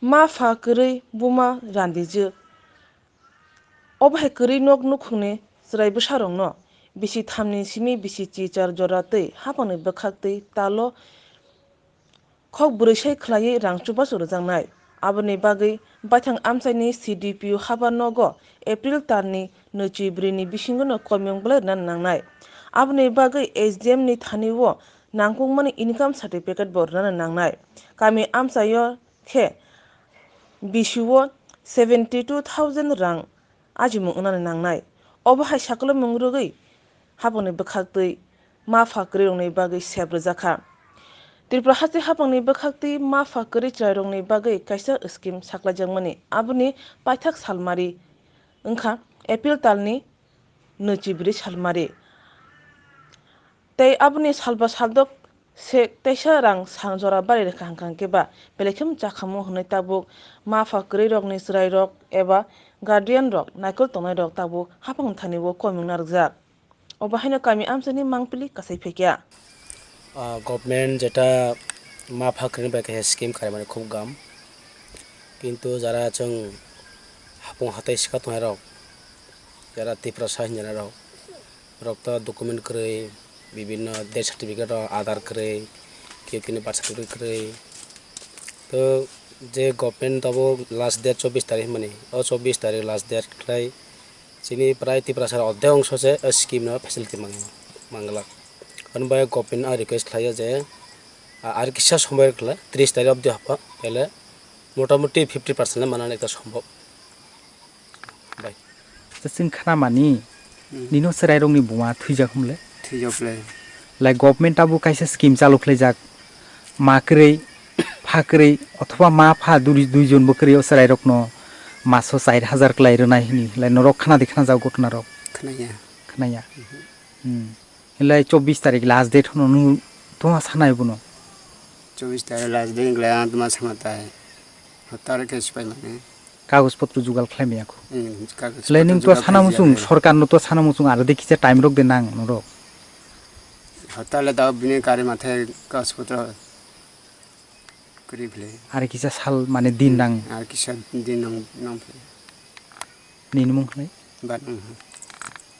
Ma-Pha kwrwini buma randiju. Obhai kwrwini nok nukhungni chwrai bwsarokno bisi thamni simi bisi chichar Jora tei hapangni bwkhak tei talo khok bwrwisai khlaiwi rang chubachu rwjaknai. Aboni bagwi baithang amchaini CDPO haba nogo April tarni 24 ni bisingo no komung blai rwna nangnai. Aboni bagwi SDM ni thanio nangkukmani income certificate bo rwna nangnai. Kami amchaio khe bisio 72,000 rang ajimung wngna nangnai. Obo hai saklo mungrwgwi hapangni bwkhak tei Ma-Pha kwrwini bagwi sep rwjakha. Tripura haste hapangni bwkhak tei Ma-Pha kwrwini chwrairokni bagwi kaisa scheme saklaijakmani. Aboni paithak salmari wngkha April talni 24 salmari. Tei aboni salba saldok teisa rang Jora bari rwkha hingkha keba belaikhum chakhamung hwnwi tabuk Ma-Pha kwrwini rokni chwrairok eba guardian rok naikol tongnai rok tabuk hapang thanio komung narwkjak. Obo haino kami amchaini mangpili kasai phekya. Government যেটা Ma-Pha kwrwini bai kaisa scheme khaimani khub gam কিন্তু যারা जों hapung hatai sika tongnai rok যারা Tripura sa hinjani rok to document kwrwi bibinno death certificate rok Aadhaar kwrwi kini birth certificate kwrwi to je government tabo last date 24 tarikh mani o 24 tarikh last date khlai chini prai Tripura sa odhek ongsho se scheme no facility manglak onbai government a request khlaio je আর কিসা সময়ের খেলা 30 তারিখ অবধি হপা তাহলে মোটামুটি 50% মানানো একটা সম্ভব by जों खानामानि निनो सराइरंनि बुङा थैजाखुमले थैजोबले लाइक गभर्नमेन्टआबो कायसे स्किम चालु खालायजाक माख्रै फाख्रै अथवा Ma-Pha दुइजन बकरि सराइरकनो मासो 40,000 क्लाइ रनाय हिनि लाइ नरक खाना देखना जाव गटना रक खोनाया लाइ 24 तारिख लास्ट डेट होनो तो सानाय बुनो 24 तारिख लास्ट डेट गला आत्मा समाता है हतार के सिपाइ माने कागज पत्र जुगाल खालामयाखो लाइ नों तो साना मुसुं सरकारनो तो साना मुसुं आरो देखिसे टाइम रक दे नां नरक हतारले दा बिने कार्य माथे कागज पत्र करिफले आरो किसा साल माने दिन नां आरो किसा दिन नां निनमुं खनै बाद